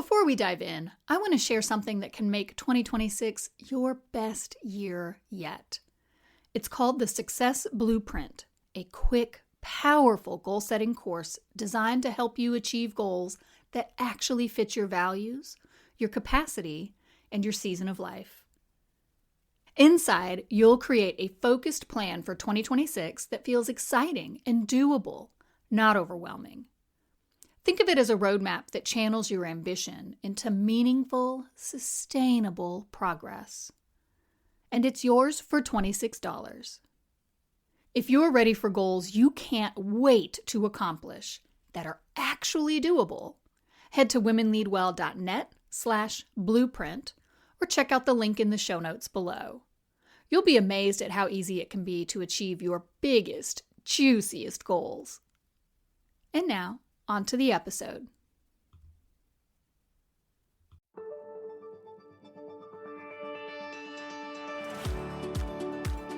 Before we dive in, I want to share something that can make 2026 your best year yet. It's called the Success Blueprint, a quick, powerful goal-setting course designed to help you achieve goals that actually fit your values, your capacity, and your season of life. Inside, you'll create a focused plan for 2026 that feels exciting and doable, not overwhelming. Think of it as a roadmap that channels your ambition into meaningful, sustainable progress. And it's yours for $26. If you're ready for goals you can't wait to accomplish that are actually doable, head to womenleadwell.net/blueprint or check out the link in the show notes below. You'll be amazed at how easy it can be to achieve your biggest, juiciest goals. And now, on to the episode.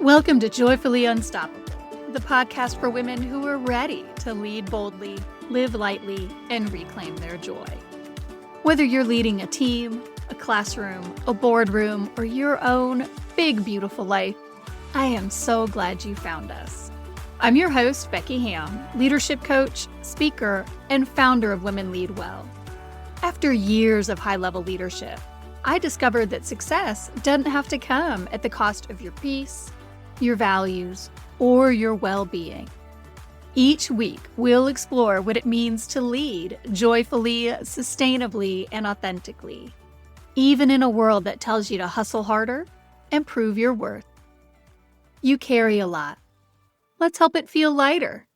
Welcome to Joyfully Unstoppable, the podcast for women who are ready to lead boldly, live lightly, and reclaim their joy. Whether you're leading a team, a classroom, a boardroom, or your own big, beautiful life, I am so glad you found us. I'm your host, Becky Hamm, leadership coach, speaker, and founder of Women Lead Well. After years of high-level leadership, I discovered that success doesn't have to come at the cost of your peace, your values, or your well-being. Each week, we'll explore what it means to lead joyfully, sustainably, and authentically, even in a world that tells you to hustle harder and prove your worth. You carry a lot. Let's help it feel lighter.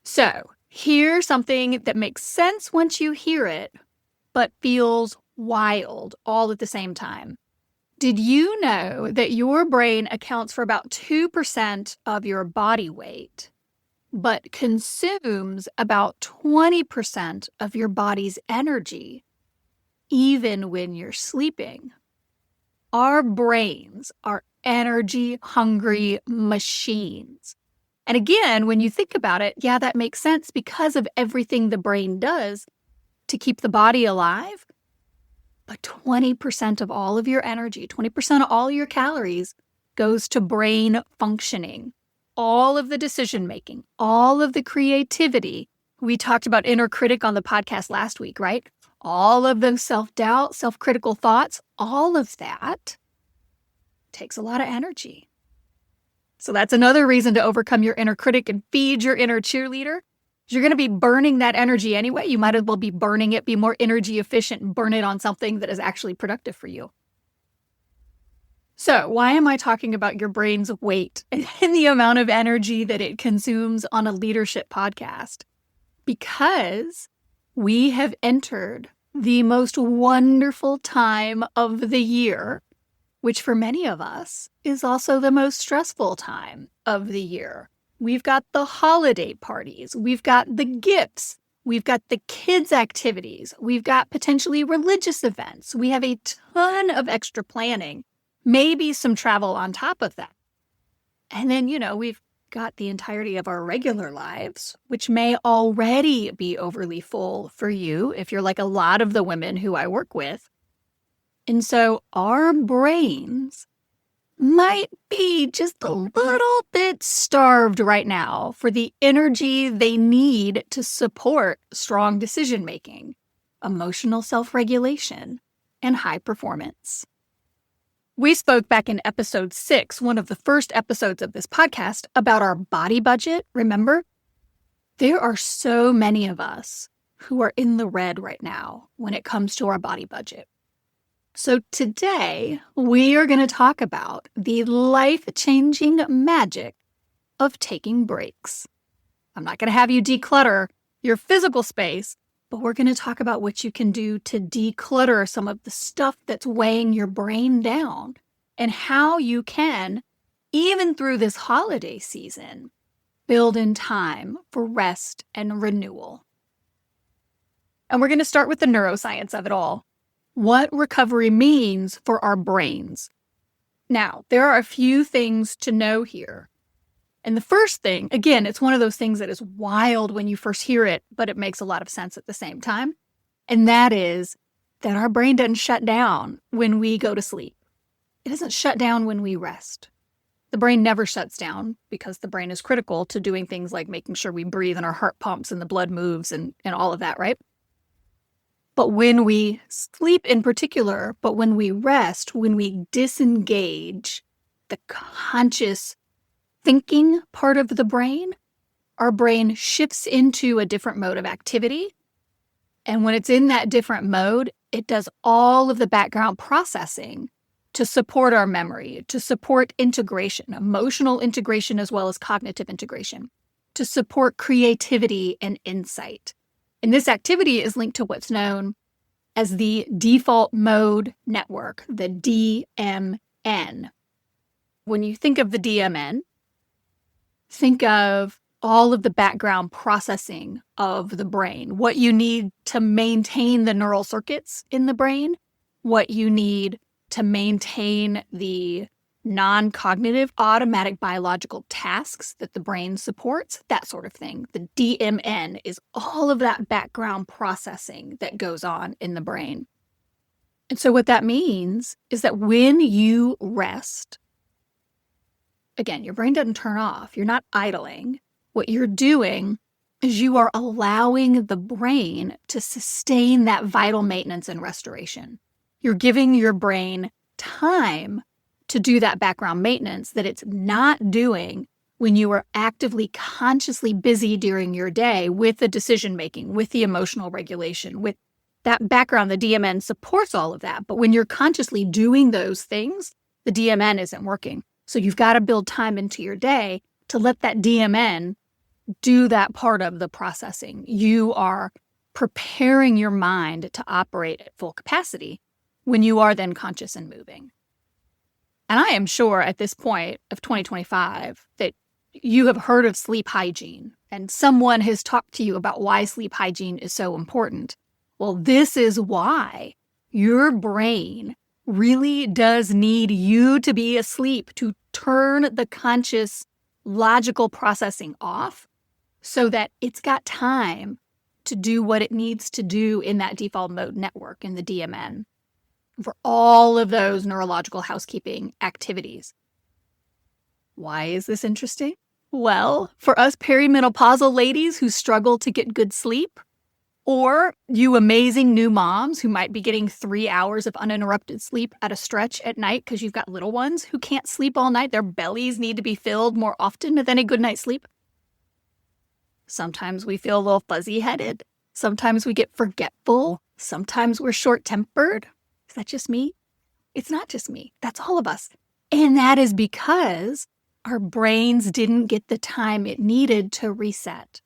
So, here's something that makes sense once you hear it, but feels wild all at the same time. Did you know that your brain accounts for about 2% of your body weight, but consumes about 20% of your body's energy, even when you're sleeping? Our brains are energy-hungry machines. And again, when you think about it, yeah, that makes sense because of everything the brain does to keep the body alive. But 20% of all of your energy, 20% of all your calories goes to brain functioning. All of the decision-making, all of the creativity. We talked about inner critic on the podcast last week, right? All of the self-doubt, self-critical thoughts, all of that takes a lot of energy. So that's another reason to overcome your inner critic and feed your inner cheerleader. You're going to be burning that energy anyway. You might as well be burning it, be more energy efficient, and burn it on something that is actually productive for you. So why am I talking about your brain's weight and the amount of energy that it consumes on a leadership podcast? Because we have entered the most wonderful time of the year, which for many of us is also the most stressful time of the year. We've got the holiday parties, we've got the gifts, we've got the kids' activities, we've got potentially religious events. We have a ton of extra planning, maybe some travel on top of that. And then, we've got the entirety of our regular lives, which may already be overly full for you if you're like a lot of the women who I work with. And so our brains might be just a little bit starved right now for the energy they need to support strong decision-making, emotional self-regulation, and high performance. We spoke back in episode 6, one of the first episodes of this podcast, about our body budget, remember? There are so many of us who are in the red right now when it comes to our body budget. So today, we are going to talk about the life-changing magic of taking breaks. I'm not going to have you declutter your physical space, but we're going to talk about what you can do to declutter some of the stuff that's weighing your brain down and how you can, even through this holiday season, build in time for rest and renewal. And we're going to start with the neuroscience of it all. What recovery means for our brains. Now, there are a few things to know here. And the first thing, again, it's one of those things that is wild when you first hear it, but it makes a lot of sense at the same time. And that is that our brain doesn't shut down when we go to sleep. It doesn't shut down when we rest. The brain never shuts down because the brain is critical to doing things like making sure we breathe and our heart pumps and the blood moves and all of that, right? But when we sleep in particular, but when we rest, when we disengage the conscious thinking part of the brain, our brain shifts into a different mode of activity. And when it's in that different mode, it does all of the background processing to support our memory, to support integration, emotional integration as well as cognitive integration, to support creativity and insight. And this activity is linked to what's known as the default mode network, the DMN. When you think of the DMN, think of all of the background processing of the brain, what you need to maintain the neural circuits in the brain, what you need to maintain the non-cognitive automatic biological tasks that the brain supports, that sort of thing. The DMN is all of that background processing that goes on in the brain. And so what that means is that when you rest, again, your brain doesn't turn off. You're not idling. What you're doing is you are allowing the brain to sustain that vital maintenance and restoration. You're giving your brain time to do that background maintenance that it's not doing when you are actively, consciously busy during your day with the decision-making, with the emotional regulation, with that background. The DMN supports all of that. But when you're consciously doing those things, the DMN isn't working. So you've got to build time into your day to let that DMN do that part of the processing. You are preparing your mind to operate at full capacity when you are then conscious and moving. And I am sure at this point of 2025 that you have heard of sleep hygiene and someone has talked to you about why sleep hygiene is so important. Well, this is why your brain really does need you to be asleep to turn the conscious logical processing off so that it's got time to do what it needs to do in that default mode network in the DMN for all of those neurological housekeeping activities. Why is this interesting? Well, for us perimenopausal ladies who struggle to get good sleep, or you amazing new moms who might be getting 3 hours of uninterrupted sleep at a stretch at night because you've got little ones who can't sleep all night. Their bellies need to be filled more often than a good night's sleep. Sometimes we feel a little fuzzy-headed. Sometimes we get forgetful. Sometimes we're short-tempered. Is that just me? It's not just me. That's all of us. And that is because our brains didn't get the time it needed to reset.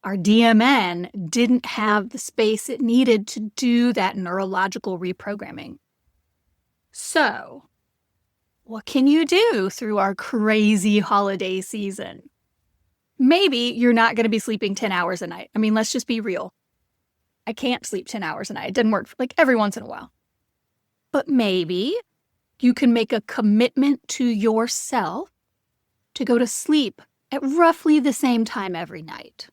Our DMN didn't have the space it needed to do that neurological reprogramming. So, what can you do through our crazy holiday season? Maybe you're not going to be sleeping 10 hours a night. I mean, let's just be real. I can't sleep 10 hours a night. It doesn't work like every once in a while. But maybe you can make a commitment to yourself to go to sleep at roughly the same time every night.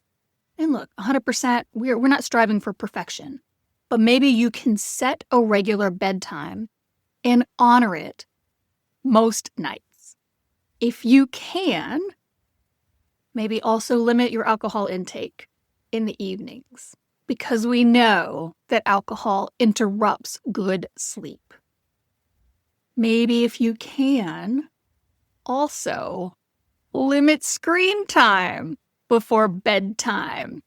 And look, 100%, we're not striving for perfection. But maybe you can set a regular bedtime and honor it most nights. If you can, maybe also limit your alcohol intake in the evenings, because we know that alcohol interrupts good sleep. Maybe if you can, also limit screen time before bedtime.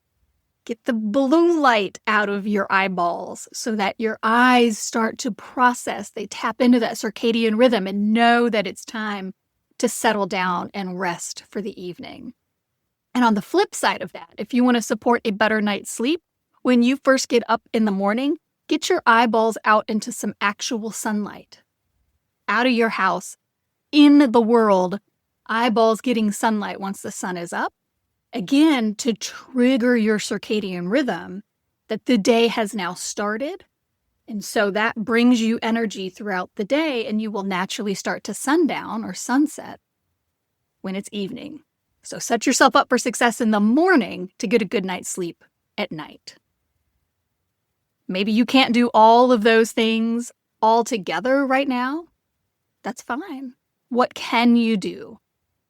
Get the blue light out of your eyeballs so that your eyes start to process. They tap into that circadian rhythm and know that it's time to settle down and rest for the evening. And on the flip side of that, if you want to support a better night's sleep, when you first get up in the morning, get your eyeballs out into some actual sunlight. Out of your house, in the world, eyeballs getting sunlight once the sun is up. Again, to trigger your circadian rhythm that the day has now started. And so that brings you energy throughout the day, and you will naturally start to sundown or sunset when it's evening. So set yourself up for success in the morning to get a good night's sleep at night. Maybe you can't do all of those things all together right now. That's fine. What can you do?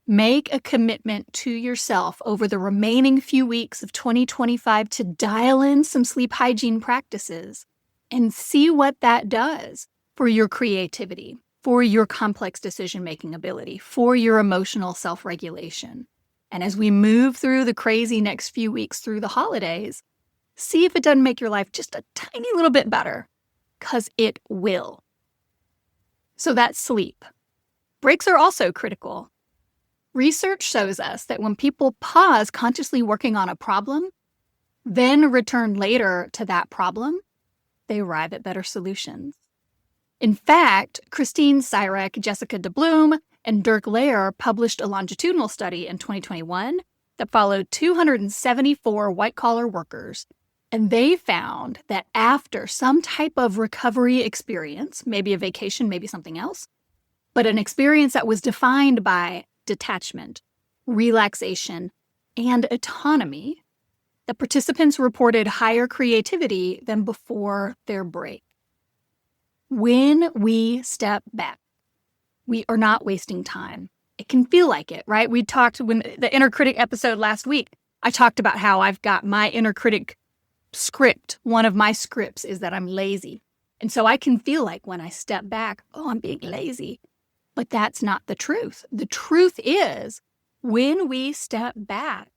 Make a commitment to yourself over the remaining few weeks of 2025 to dial in some sleep hygiene practices and see what that does for your creativity, for your complex decision-making ability, for your emotional self-regulation. And as we move through the crazy next few weeks through the holidays, see if it doesn't make your life just a tiny little bit better, because it will. So that's sleep. Breaks are also critical. Research shows us that when people pause consciously working on a problem, then return later to that problem, they arrive at better solutions. In fact, Christine Sirek, Jessica DeBloom, and Dirk Lair published a longitudinal study in 2021 that followed 274 white-collar workers, and they found that after some type of recovery experience, maybe a vacation, maybe something else, but an experience that was defined by detachment, relaxation, and autonomy, the participants reported higher creativity than before their break. When we step back, we are not wasting time. It can feel like it, right? We talked when the inner critic episode last week, I talked about how I've got my inner critic script. One of my scripts is that I'm lazy. And so I can feel like when I step back, oh, I'm being lazy. But that's not the truth. The truth is, when we step back,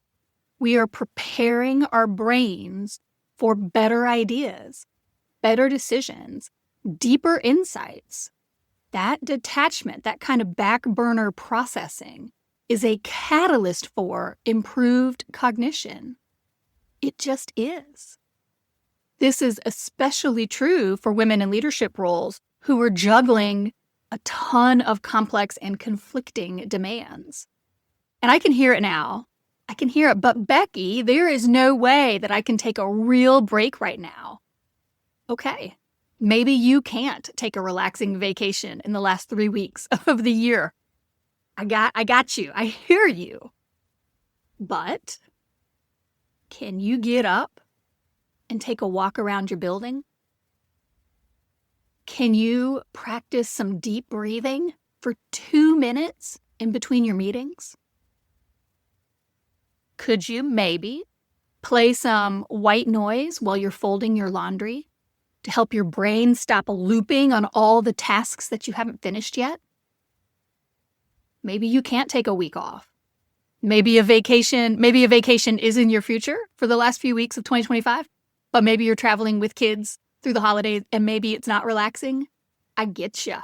we are preparing our brains for better ideas, better decisions, deeper insights. That detachment, that kind of back burner processing, is a catalyst for improved cognition. It just is. This is especially true for women in leadership roles who are juggling a ton of complex and conflicting demands. And I can hear it now. I can hear it. But Becky, there is no way that I can take a real break right now. Okay, maybe you can't take a relaxing vacation in the last 3 weeks of the year. I got you. I hear you. But can you get up and take a walk around your building? Can you practice some deep breathing for 2 minutes in between your meetings? Could you maybe play some white noise while you're folding your laundry to help your brain stop looping on all the tasks that you haven't finished yet? Maybe you can't take a week off. Maybe a vacation is in your future for the last few weeks of 2025, but maybe you're traveling with kids through the holidays and maybe it's not relaxing. I get ya.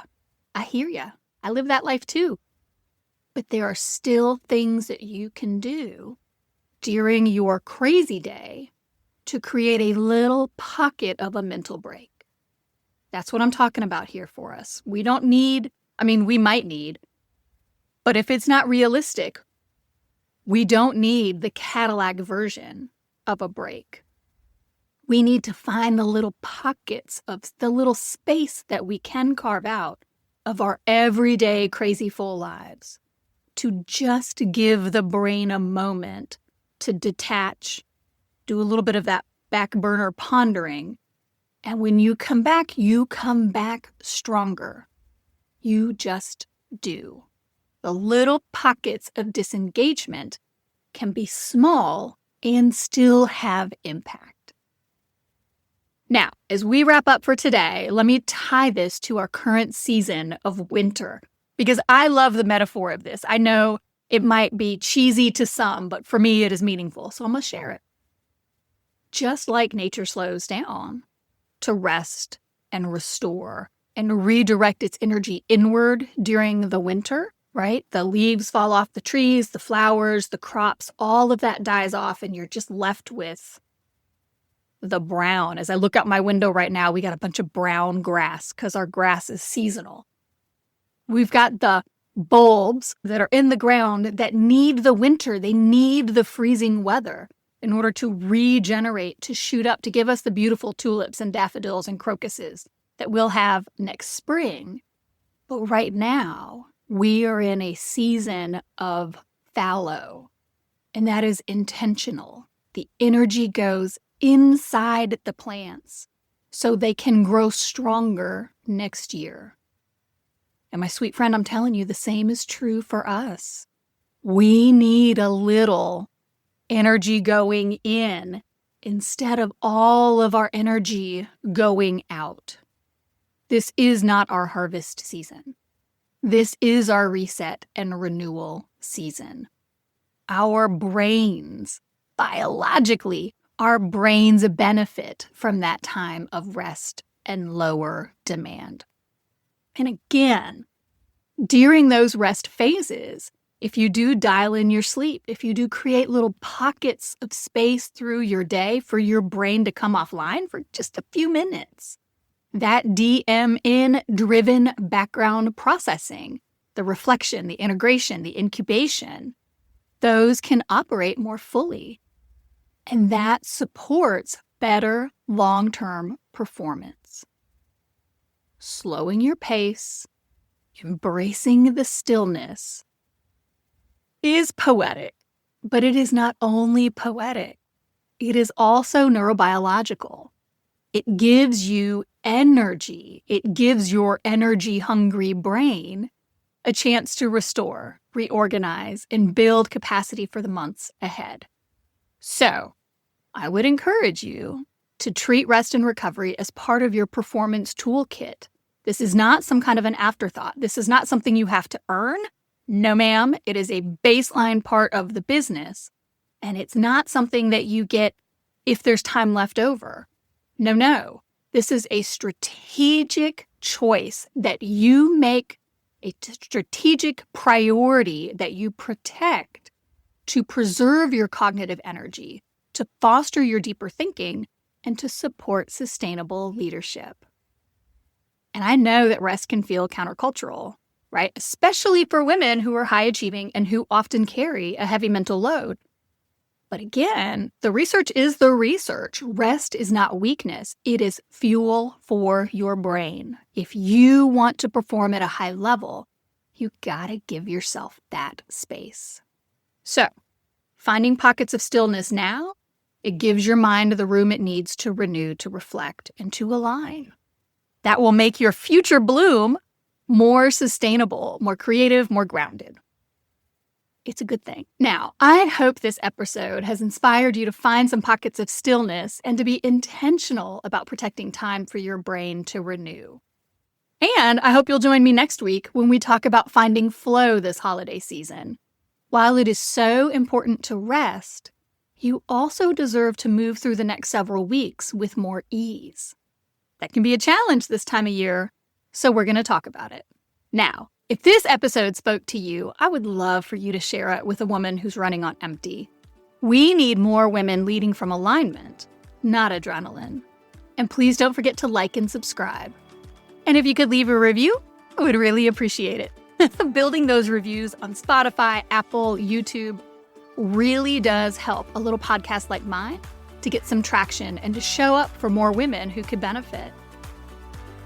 I hear ya. I live that life too. But there are still things that you can do during your crazy day to create a little pocket of a mental break. That's what I'm talking about here for us. We don't need, we might need, but if it's not realistic, we don't need the Cadillac version of a break. We need to find the little pockets of the little space that we can carve out of our everyday crazy full lives to just give the brain a moment to detach, do a little bit of that back burner pondering. And when you come back stronger. You just do. The little pockets of disengagement can be small and still have impact. Now, as we wrap up for today, let me tie this to our current season of winter, because I love the metaphor of this. I know it might be cheesy to some, but for me it is meaningful, so I'm going to share it. Just like nature slows down to rest and restore and redirect its energy inward during the winter, right? The leaves fall off the trees, the flowers, the crops, all of that dies off, and you're just left with the brown. As I look out my window right now, we got a bunch of brown grass because our grass is seasonal. We've got the bulbs that are in the ground that need the winter. They need the freezing weather in order to regenerate, to shoot up, to give us the beautiful tulips and daffodils and crocuses that we'll have next spring. But right now, we are in a season of fallow, and that is intentional. The energy goes inside the plants so they can grow stronger next year. And my sweet friend, I'm telling you, the same is true for us. We need a little energy going in instead of all of our energy going out. This is not our harvest season. This is our reset and renewal season. Our brains, biologically, our brains benefit from that time of rest and lower demand. And again, during those rest phases, if you do dial in your sleep, if you do create little pockets of space through your day for your brain to come offline for just a few minutes, that DMN-driven background processing, the reflection, the integration, the incubation, those can operate more fully. And that supports better long-term performance. Slowing your pace, embracing the stillness is poetic, but it is not only poetic. It is also neurobiological. It gives you energy. It gives your energy-hungry brain a chance to restore, reorganize, and build capacity for the months ahead. So, I would encourage you to treat rest and recovery as part of your performance toolkit. This is not some kind of an afterthought. This is not something you have to earn. No, ma'am. It is a baseline part of the business. And it's not something that you get if there's time left over. No. This is a strategic choice that you make, a strategic priority that you protect to preserve your cognitive energy, to foster your deeper thinking, and to support sustainable leadership. And I know that rest can feel countercultural, right? Especially for women who are high achieving and who often carry a heavy mental load. But again, the research is the research. Rest is not weakness. It is fuel for your brain. If you want to perform at a high level, you gotta give yourself that space. So, finding pockets of stillness now, it gives your mind the room it needs to renew, to reflect, and to align. That will make your future bloom more sustainable, more creative, more grounded. It's a good thing. Now, I hope this episode has inspired you to find some pockets of stillness and to be intentional about protecting time for your brain to renew. And I hope you'll join me next week when we talk about finding flow this holiday season. While it is so important to rest, you also deserve to move through the next several weeks with more ease. That can be a challenge this time of year, so we're going to talk about it. Now, if this episode spoke to you, I would love for you to share it with a woman who's running on empty. We need more women leading from alignment, not adrenaline. And please don't forget to like and subscribe. And if you could leave a review, I would really appreciate it. Building those reviews on Spotify, Apple, YouTube really does help a little podcast like mine to get some traction and to show up for more women who could benefit.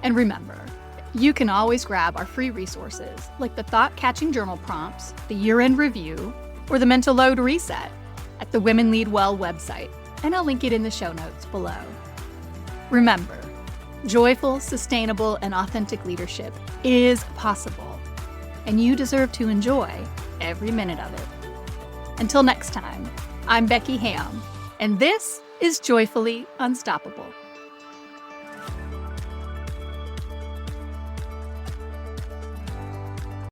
And remember, you can always grab our free resources like the thought-catching journal prompts, the year-end review, or the mental load reset at the Women Lead Well website, and I'll link it in the show notes below. Remember, joyful, sustainable, and authentic leadership is possible, and you deserve to enjoy every minute of it. Until next time, I'm Becky Hamm, and this is Joyfully Unstoppable.